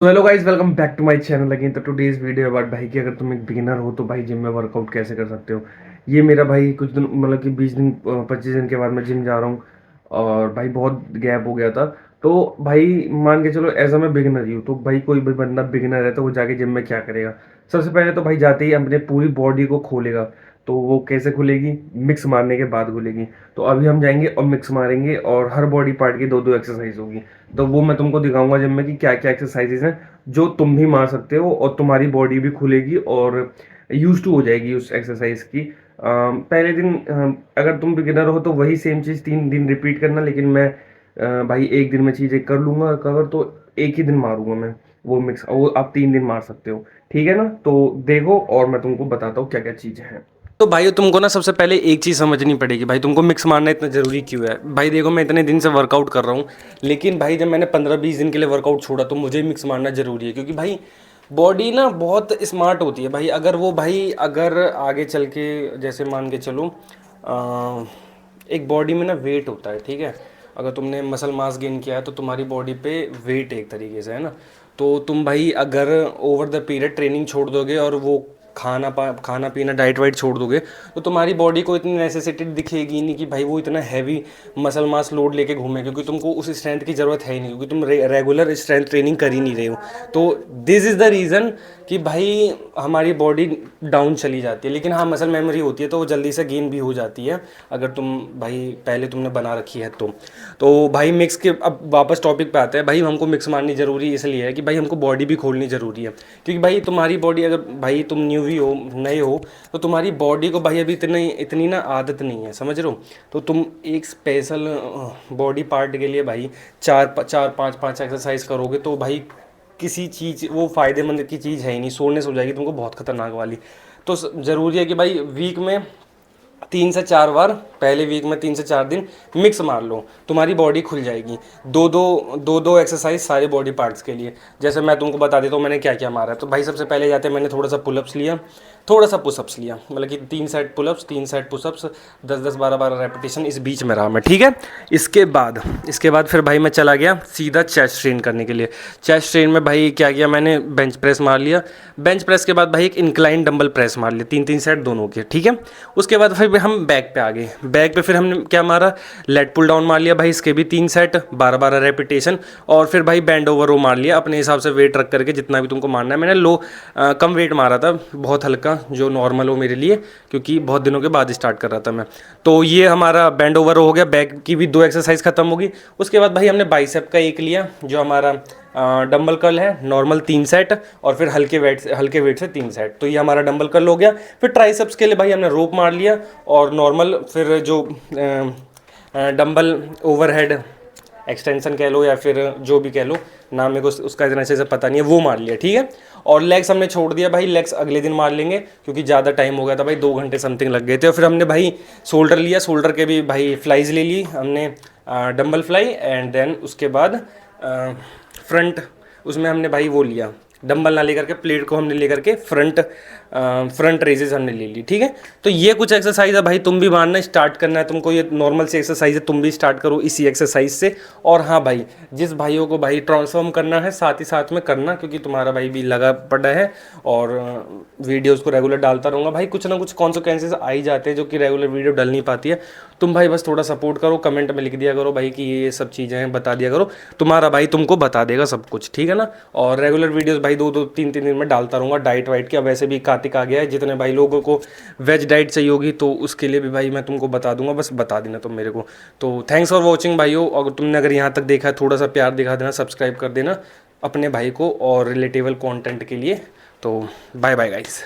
तो hello guys, welcome back to my channel again. तो today's video about भाई कि अगर तुम एक बिगिनर हो तो भाई जिम में वर्कआउट कैसे कर सकते हो। ये मेरा भाई कुछ दिन मतलब कि 20 दिन 25 दिन के बाद मैं जिम जा रहा हूँ और भाई बहुत गैप हो गया था। तो भाई मान के चलो एज अ मैं बिगिनर ही हूँ, तो भाई कोई भी बंदा बिगिनर है तो वो जाके जिम में क्या करेगा। सबसे पहले तो भाई जाते ही अपने पूरी बॉडी को खोलेगा। तो वो कैसे खुलेगी? मिक्स मारने के बाद खुलेगी। तो अभी हम जाएंगे और मिक्स मारेंगे और हर बॉडी पार्ट की दो दो एक्सरसाइज होगी। तो वो मैं तुमको दिखाऊंगा जिम में कि क्या क्या एक्सरसाइजेज हैं जो तुम भी मार सकते हो और तुम्हारी बॉडी भी खुलेगी और यूज टू हो जाएगी उस एक्सरसाइज की। पहले दिन अगर तुम बिगिनर हो तो वही सेम चीज़ 3 दिन रिपीट करना, लेकिन मैं भाई एक दिन में चीज़ें कर लूंगा कवर, तो एक ही दिन मारूंगा मैं वो मिक्स। वो आप 3 दिन मार सकते हो, ठीक है ना? तो देखो और मैं तुमको बताता हूँ क्या क्या चीज़ें हैं। तो भाई तुमको ना सबसे पहले एक चीज़ समझनी पड़ेगी, भाई तुमको मिक्स मारना इतना ज़रूरी क्यों है। भाई देखो, मैं इतने दिन से वर्कआउट कर रहा हूँ, लेकिन भाई जब मैंने 15-20 दिन के लिए वर्कआउट छोड़ा तो मुझे मिक्स मारना ज़रूरी है, क्योंकि भाई बॉडी ना बहुत स्मार्ट होती है भाई। अगर वो भाई अगर आगे चल के जैसे मान के चलो, एक बॉडी में ना वेट होता है, ठीक है। अगर तुमने मसल मास गेन किया है तो तुम्हारी बॉडी पे वेट एक तरीके से है ना। तो तुम भाई अगर ओवर द पीरियड ट्रेनिंग छोड़ दोगे और वो खाना पीना डाइट वाइट छोड़ दोगे, तो तुम्हारी बॉडी को इतनी नेसेसिटी दिखेगी नहीं कि भाई वो इतना हैवी मसल मास लोड लेके घूमे, क्योंकि तुमको उस स्ट्रेंथ की ज़रूरत है ही नहीं, क्योंकि तुम रेगुलर स्ट्रेंथ ट्रेनिंग कर ही नहीं रहे हो। तो दिस इज़ द रीज़न कि भाई हमारी बॉडी डाउन चली जाती है। लेकिन हाँ, मसल मेमोरी होती है तो वो जल्दी से गेन भी हो जाती है, अगर तुम भाई पहले तुमने बना रखी है तो भाई मिक्स के अब वापस टॉपिक पे आते हैं। भाई हमको मिक्स मारनी ज़रूरी इसलिए है कि भाई हमको बॉडी भी खोलनी ज़रूरी है, क्योंकि भाई तुम्हारी बॉडी अगर भाई तुम न्यू ही हो, नए हो, तो तुम्हारी बॉडी को भाई अभी इतनी इतनी ना आदत नहीं है, समझ रहे हो। तो तुम एक स्पेशल बॉडी पार्ट के लिए भाई चार चार पाँच पाँच एक्सरसाइज करोगे तो भाई किसी चीज़ वो फ़ायदेमंद की चीज़ है ही नहीं, सोने से हो जाएगी तुमको बहुत खतरनाक वाली। तो ज़रूरी है कि भाई वीक में 3 से 4 बार, पहले वीक में 3 से 4 दिन मिक्स मार लो, तुम्हारी बॉडी खुल जाएगी। दो दो एक्सरसाइज सारे बॉडी पार्ट्स के लिए। जैसे मैं तुमको बता देता हूँ मैंने क्या क्या मारा है। तो भाई सबसे पहले जाते मैंने थोड़ा सा पुलअप्स लिया, थोड़ा सा पुशअप्स लिया, मतलब कि 3 set pullups 3 set pushups, 10-10 12-12 repetition इस बीच में रहा मैं, ठीक है। इसके बाद फिर भाई मैं चला गया सीधा चेस्ट ट्रेन करने के लिए। चेस्ट ट्रेन में भाई क्या किया मैंने, बेंच प्रेस मार लिया। बेंच प्रेस के बाद भाई एक इंक्लाइन डंबल प्रेस मार लिया, 3-3 सेट दोनों के, ठीक है। उसके बाद फिर हम बैक पे आ गए। बैक पे फिर हमने क्या मारा, लेट पुल डाउन मार लिया भाई, इसके भी 3 सेट 12-12 रेपिटेशन। और फिर भाई बैंड ओवर रो मार लिया अपने हिसाब से वेट रख करके, जितना भी तुमको मारना है। मैंने कम वेट मारा था, बहुत हल्का जो नॉर्मल हो मेरे लिए, क्योंकि बहुत दिनों के बाद स्टार्ट कर रहा था मैं। तो ये हमारा बैंड ओवर हो गया, बैक की भी 2 एक्सरसाइज खत्म होगी। उसके बाद भाई हमने बाइसेप का एक लिया, जो हमारा डंबल कर्ल है नॉर्मल 3 सेट, और फिर हल्के वेट से 3 सेट। तो ये हमारा डंबल कर्ल हो गया। फिर ट्राइसेप्स के लिए भाई हमने रोप मार लिया, और नॉर्मल फिर जो डंबल ओवरहेड एक्सटेंशन कह लो या फिर जो भी कह लो, नाम मेरे को उसका इतना अच्छे से पता नहीं है, वो मार लिया, ठीक है। और लेग्स हमने छोड़ दिया भाई, लेग्स अगले दिन मार लेंगे, क्योंकि ज़्यादा टाइम हो गया था भाई, 2 घंटे समथिंग लग गए थे। और फिर हमने भाई शोल्डर लिया, शोल्डर के भी भाई फ्लाइज ले ली हमने, डंबल फ्लाई, एंड देन उसके बाद फ्रंट, उसमें हमने भाई वो लिया, डंबल ना लेकर के प्लेट को हमने लेकर के फ्रंट रेजेस हमने ले ली, ठीक है। तो ये कुछ एक्सरसाइज है भाई, तुम भी मानना स्टार्ट करना है तुमको, ये नॉर्मल सी एक्सरसाइज है, तुम भी स्टार्ट करो इसी एक्सरसाइज से। और हाँ भाई, जिस भाइयों को भाई ट्रांसफॉर्म करना है साथ ही साथ में करना, क्योंकि तुम्हारा भाई भी लगा पड़ा है और वीडियोज़ को रेगुलर डालता रहूँगा भाई। कुछ ना कुछ कॉन्सिक्वेंसेज आ ही जाते हैं जो कि रेगुलर वीडियो डल नहीं पाती है। तुम भाई बस थोड़ा सपोर्ट करो, कमेंट में लिख दिया करो भाई कि ये सब चीज़ें हैं, बता दिया करो, तुम्हारा भाई तुमको बता देगा सब कुछ, ठीक है ना। और रेगुलर वीडियोस भाई 2-2 3-3 दिन में डालता रहूँगा, डाइट वाइट की। अब वैसे भी कार्तिक आ गया है, जितने भाई लोगों को वेज डाइट चाहिए होगी तो उसके लिए भी भाई मैं तुमको बता दूंगा, बस बता देना तुम मेरे को। तो थैंक्स फॉर वॉचिंग भाइयों, अगर तुमने अगर यहाँ तक देखा है थोड़ा सा प्यार दिखा देना, सब्सक्राइब कर देना अपने भाई को और रिलेटेबल कॉन्टेंट के लिए। तो बाय बाय गाइस।